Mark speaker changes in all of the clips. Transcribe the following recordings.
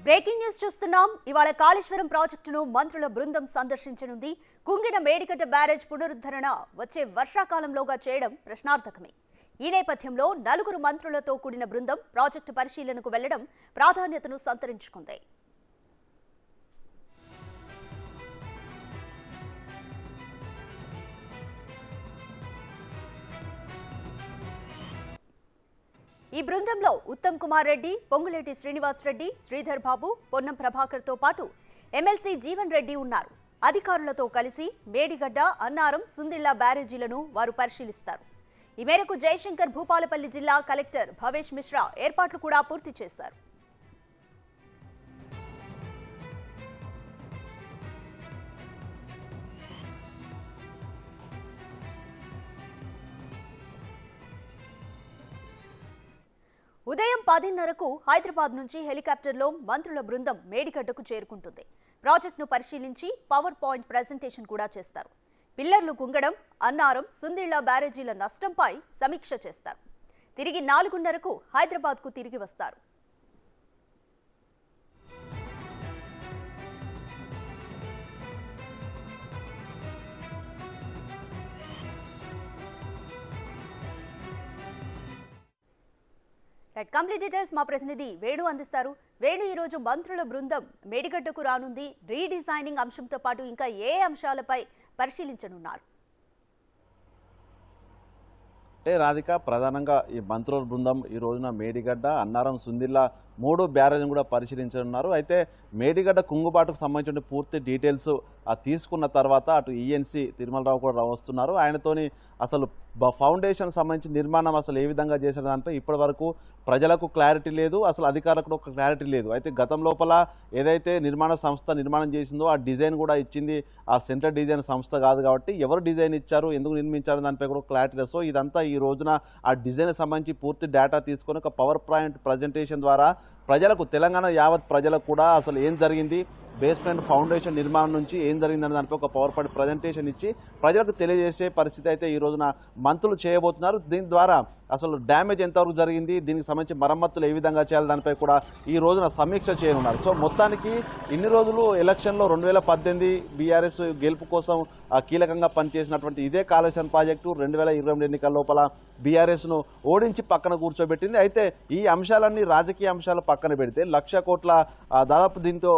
Speaker 1: Breaking news చూస్తున్నాం. ఇవాళ కాళేశ్వరం ప్రాజెక్టును మంత్రుల బృందం సందర్శించనుంది. కుంగిన మేడిగడ్డ బ్యారేజ్ పునరుద్ధరణ వచ్చే వర్షాకాలంలోగా చేయడం ప్రశ్నార్థకమే. ఈ నేపథ్యంలో 4 మంత్రులతో కూడిన బృందం ప్రాజెక్టు పరిశీలనకు వెళ్లడం ప్రాధాన్యతను సంతరించుకుంది. ఈ బృందంలో ఉత్తమ్ కుమార్ రెడ్డి, పొంగులేటి శ్రీనివాస్ రెడ్డి, శ్రీధర్ బాబు, పొన్నం ప్రభాకర్తో పాటు ఎమ్మెల్సీ జీవన్ రెడ్డి ఉన్నారు. అధికారులతో కలిసి మేడిగడ్డ, అన్నారం, సుందిళ్ల బ్యారేజీలను వారు పరిశీలిస్తారు. ఈ మేరకు జయశంకర్ భూపాలపల్లి జిల్లా కలెక్టర్ భవేష్ మిశ్రా ఏర్పాట్లు కూడా పూర్తి చేశారు. ఉదయం 10:30కు హైదరాబాద్ నుంచి హెలికాప్టర్లో మంత్రుల బృందం మేడిగడ్డకు చేరుకుంటుంది. ప్రాజెక్టును పరిశీలించి పవర్ పాయింట్ ప్రెజెంటేషన్ కూడా చేస్తారు. పిల్లర్లు కుంగడం, అన్నారం, సుందిళ్ల బ్యారేజీల నష్టంపై సమీక్ష చేస్తారు. తిరిగి 4:30కు హైదరాబాద్కు తిరిగి వస్తారు. కంప్లీట్ డీటెయిల్స్ మా ప్రతినిధి వేణు అందిస్తారు. వేణు, ఈ రోజు మంత్రుల బృందం మేడిగడ్డకు రానుంది. రీడిజైనింగ్ అంశంతో పాటు ఇంకా ఏ అంశాలపై పరిశీలించనున్నారు?
Speaker 2: రాధిక, ప్రధానంగా ఈ మంత్రుల బృందం ఈ రోజున మేడిగడ్డ, అన్నారం, సుందిళ్ల 3 బ్యారేజ్ను కూడా పరిశీలించనున్నారు. అయితే మేడిగడ్డ కుంగుబాటుకు సంబంధించిన పూర్తి డీటెయిల్స్ తీసుకున్న తర్వాత అటు ఈఎన్సీ తిరుమలరావు కూడా వస్తున్నారు. ఆయనతోని అసలు ఫౌండేషన్ సంబంధించిన నిర్మాణం అసలు ఏ విధంగా చేసిన దాంట్లో ఇప్పటి వరకు ప్రజలకు క్లారిటీ లేదు, అసలు అధికారులకు ఒక క్లారిటీ లేదు. అయితే గతం లోపల ఏదైతే నిర్మాణ సంస్థ నిర్మాణం చేసిందో ఆ డిజైన్ కూడా ఇచ్చింది ఆ సెంట్రల్ డిజైన్ సంస్థ కాదు కాబట్టి ఎవరు డిజైన్ ఇచ్చారు, ఎందుకు నిర్మించారు దానిపై కూడా క్లారిటీ లేదు. సో ఇదంతా ఈ రోజున ఆ డిజైన్ సంబంధించి పూర్తి డేటా తీసుకొని ఒక పవర్ పాయింట్ ప్రజెంటేషన్ ద్వారా ప్రజలకు, తెలంగాణ యావత్ ప్రజలకు కూడా అసలు ఏం జరిగింది, బేస్మెంట్ ఫౌండేషన్ నిర్మాణం నుంచి ఏం జరిగిందనే దానిపై ఒక పవర్ పాయింట్ ప్రజెంటేషన్ ఇచ్చి ప్రజలకు తెలియజేసే పరిస్థితి అయితే ఈ రోజున మంత్రులు చేయబోతున్నారు. దీని ద్వారా అసలు డ్యామేజ్ ఎంతవరకు జరిగింది, దీనికి సంబంధించి మరమ్మతులు ఏ విధంగా చేయాలి దానిపై కూడా ఈ రోజున సమీక్ష చేయనున్నారు. సో మొత్తానికి ఇన్ని రోజులు ఎలక్షన్లో 2018 బీఆర్ఎస్ గెలుపు కోసం కీలకంగా పనిచేసినటువంటి ఇదే కాళేశ్వరం ప్రాజెక్టు 2022 ఎన్నికల లోపల బీఆర్ఎస్ను ఓడించి పక్కన కూర్చోబెట్టింది. అయితే ఈ అంశాలన్నీ రాజకీయ అంశాలు పక్కన పెడితే 1,00,000 కోట్ల దాదాపు దీంతో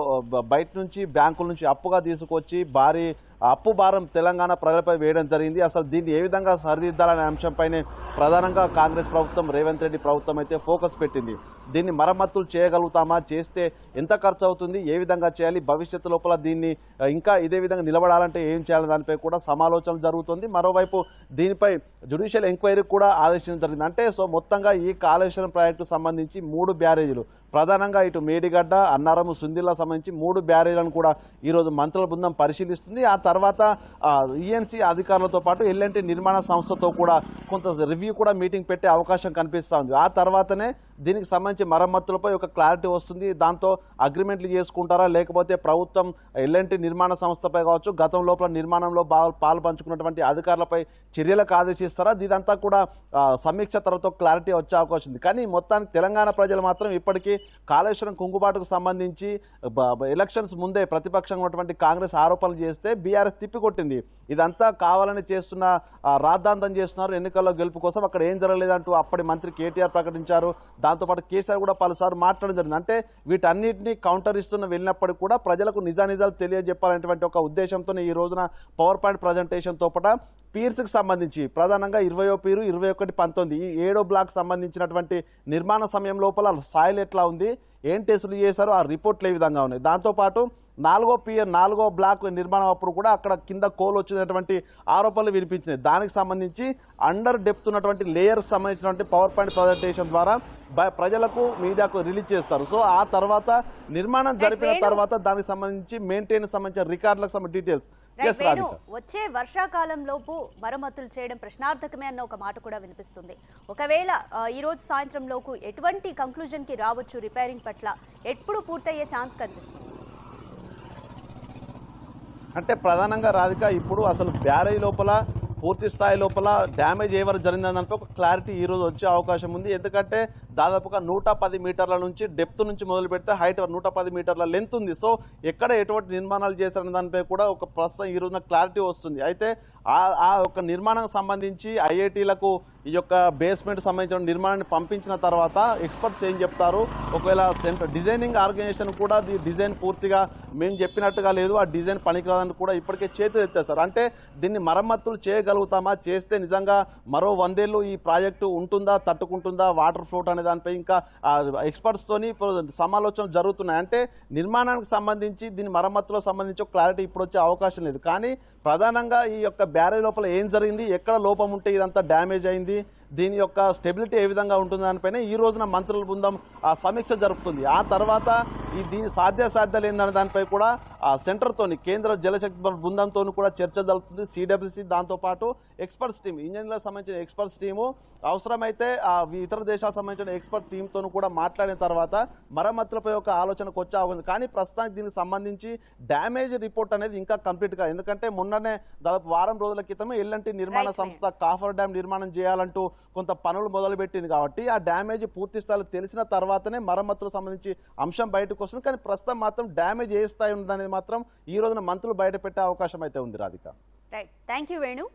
Speaker 2: బయట నుంచి బ్యాంకుల నుంచి అప్పుగా తీసుకొచ్చి భారీ అప్పు భారం తెలంగాణ ప్రజలపై వేయడం జరిగింది. అసలు దీన్ని ఏ విధంగా సరిదిద్దాలనే అంశంపైనే ప్రధానంగా కాంగ్రెస్ ప్రభుత్వం, రేవంత్ రెడ్డి ప్రభుత్వం అయితే ఫోకస్ పెట్టింది. దీన్ని మరమ్మతులు చేయగలుగుతామా, చేస్తే ఎంత ఖర్చు అవుతుంది, ఏ విధంగా చేయాలి, భవిష్యత్తు లోపల దీన్ని ఇంకా ఇదే విధంగా నిలబడాలంటే ఏం చేయాలి దానిపై కూడా సమాలోచనలు జరుగుతుంది. మరోవైపు దీనిపై జ్యుడిషియల్ ఎంక్వైరీ కూడా ఆదేశించడం జరిగింది. అంటే సో మొత్తంగా ఈ కాళేశ్వరం ప్రాజెక్టు సంబంధించి 3 బ్యారేజీలు ప్రధానంగా ఇటు మేడిగడ్డ, అన్నారం, సుందిళ్ల సంబంధించి 3 బ్యారేజీలను కూడా ఈరోజు మంత్రుల బృందం పరిశీలిస్తుంది. ఆ తర్వాత ఈఎన్సీ అధికారులతో పాటు ఎల్ఎన్టీ నిర్మాణ సంస్థతో కూడా కొంత రివ్యూ కూడా మీటింగ్ పెట్టే అవకాశం కనిపిస్తూ ఉంది. ఆ తర్వాతనే దీనికి సంబంధించి మరమ్మతులపై ఒక క్లారిటీ వస్తుంది. దాంతో అగ్రిమెంట్లు చేసుకుంటారా, లేకపోతే ప్రభుత్వం ఎల్ఎన్టీ నిర్మాణ సంస్థపై కావచ్చు, గతం లోపల నిర్మాణంలో పాలు పంచుకున్నటువంటి అధికారులపై చర్యలకు ఆదేశిస్తారా, ఇదంతా కూడా సమీక్ష తర్వాత క్లారిటీ వచ్చే అవకాశం ఉంది. కానీ మొత్తానికి తెలంగాణ ప్రజలు మాత్రం ఇప్పటికీ కాళేశ్వరం కుంగుబాటుకు సంబంధించి ఎలక్షన్స్ ముందే ప్రతిపక్షంగా ఉన్నటువంటి కాంగ్రెస్ ఆరోపణలు చేస్తే బీఆర్ఎస్ తిప్పికొట్టింది. ఇదంతా కావాలని చేస్తున్న రాద్ధాంతం చేస్తున్నారు ఎన్నికల్లో గెలుపు కోసం, అక్కడ ఏం జరగలేదంటూ అప్పటి మంత్రి కేటీఆర్ ప్రకటించారు. దాంతోపాటు కేసీఆర్ కూడా పలుసార్లు మాట్లాడడం జరిగింది. అంటే వీటన్నిటిని కౌంటర్ ఇస్తున్న వెళ్ళినప్పటికీ కూడా ప్రజలకు నిజానిజాలు తెలియజెప్పాలనేటువంటి ఒక ఉద్దేశంతో ఈ రోజున పవర్ పాయింట్ ప్రజెంటేషన్ తో పాటు పీర్స్కి సంబంధించి ప్రధానంగా 20వ పీరు, 21, 19 ఈ 7వ బ్లాక్ సంబంధించినటువంటి నిర్మాణ సమయం లోపల సాయిల్ ఎట్లా ఉంది, ఏం టెస్టులు చేశారు, ఆ రిపోర్ట్లు ఏ విధంగా ఉన్నాయి. దాంతోపాటు 4వ పియర్ 4వ బ్లాక్ నిర్మాణం అప్పుడు కూడా అక్కడ కింద కోల్ వచ్చినటువంటి ఆరోపణలు వినిపించినాయి. దానికి సంబంధించి అండర్ డెప్త్ ఉన్నటువంటి లేయర్స్ సంబంధించినటువంటి పవర్ పాయింట్ ప్రజెంటేషన్ ద్వారా ప్రజలకు మీడియాకు రిలీజ్ చేస్తారు. సో ఆ తర్వాత నిర్మాణం జరిపిన తర్వాత దానికి సంబంధించి మెయింటెనెన్స్ సంబంధించిన రికార్డులకు సంబంధించిన డీటెయిల్స్
Speaker 1: వచ్చే వర్షాకాలంలోపు మరమ్మతులు చేయడం ప్రశ్నార్థకమే అన్న ఒక మాట కూడా వినిపిస్తుంది. ఒకవేళ ఈ రోజు సాయంత్రంలోపు ఎటువంటి కంక్లూజన్ కి రావచ్చు రిపేరింగ్ పట్ల, ఎప్పుడు పూర్తయ్యే ఛాన్స్ కనిపిస్తుంది?
Speaker 2: అంటే ప్రధానంగా రాధిక ఇప్పుడు అసలు బ్యారేజ్ లోపల పూర్తి స్థాయి లోపల డ్యామేజ్ ఏవరు జరిగిందని ఒక క్లారిటీ ఈ రోజు వచ్చే అవకాశం ఉంది. ఎందుకంటే దాదాపుగా 110 మీటర్ల నుంచి డెప్త్ నుంచి మొదలు పెడితే హైట్ 110 మీటర్ల లెంత్ ఉంది. సో ఎక్కడ ఎటువంటి నిర్మాణాలు చేశారనే దానిపై కూడా ఒక ప్రస్తుతం ఈ రోజున క్లారిటీ వస్తుంది. అయితే ఆ యొక్క నిర్మాణానికి సంబంధించి ఐఐటీలకు ఈ యొక్క బేస్మెంట్ సంబంధించిన నిర్మాణాన్ని పంపించిన తర్వాత ఎక్స్పర్ట్స్ ఏం చెప్తారు, ఒకవేళ డిజైనింగ్ ఆర్గనైజేషన్ కూడా డిజైన్ పూర్తిగా మేము చెప్పినట్టుగా లేదు, ఆ డిజైన్ పనికిరాదని కూడా ఇప్పటికే చేతులు ఎత్తేస్తారు. అంటే దీన్ని మరమ్మతులు చేయగలుగుతామా, చేస్తే నిజంగా మరో 100 ఏళ్ళు ఈ ప్రాజెక్టు ఉంటుందా, తట్టుకుంటుందా, వాటర్ ఫ్లోట్ అనే దానిపై ఇంకా ఎక్స్పర్ట్స్ తోని సమాలోచనలు జరుగుతున్నాయి. అంటే నిర్మాణానికి సంబంధించి దీని మరమ్మతులకు సంబంధించి ఒక క్లారిటీ ఇప్పుడు వచ్చే అవకాశం లేదు. కానీ ప్రధానంగా ఈ యొక్క బ్యారేజ్ లోపల ఏం జరిగింది, ఎక్కడ లోపం ఉంటే ఇదంతా డ్యామేజ్ అయింది, దీని యొక్క స్టెబిలిటీ ఏ విధంగా ఉంటుంది దానిపైన ఈ రోజున మంత్రుల బృందం సమీక్ష జరుపుతుంది. ఆ తర్వాత దీని సాధ్యాసాధ్యాలు ఏందనే దానిపై కూడా సెంటర్తోని కేంద్ర జలశక్తి బృందంతో కూడా చర్చ జరుపుతుంది. సిడబ్ల్యూసి దాంతోపాటు ఎక్స్పర్ట్స్ టీమ్, ఇంజనీర్లకు సంబంధించిన ఎక్స్పర్ట్స్ టీము, అవసరమైతే ఇతర దేశాలకు సంబంధించిన ఎక్స్పర్ట్ టీంతో కూడా మాట్లాడిన తర్వాత మరమ్మతులపై ఒక ఆలోచనకు వచ్చే అవకాశం. కానీ ప్రస్తుతానికి దీనికి సంబంధించి డ్యామేజ్ రిపోర్ట్ అనేది ఇంకా కంప్లీట్గా, ఎందుకంటే మొన్ననే దాదాపు వారం రోజుల క్రితమే ఎల్ఎన్టీ నిర్మాణ సంస్థ కాఫర్ డ్యామ్ నిర్మాణం చేయాలంటూ కొంత పనులు మొదలుపెట్టింది. కాబట్టి ఆ డ్యామేజ్ పూర్తి స్థాయిలో తెలిసిన తర్వాతనే మరమ్మతులకు సంబంధించి అంశం బయటకు వస్తుంది. కానీ ప్రస్తుతం మాత్రం డ్యామేజ్ ఏ స్థాయి ఉందనేది మాత్రం ఈ రోజున మంత్రులు బయట పెట్టే అవకాశం అయితే ఉంది. Radhika,
Speaker 1: right, thank you Venu.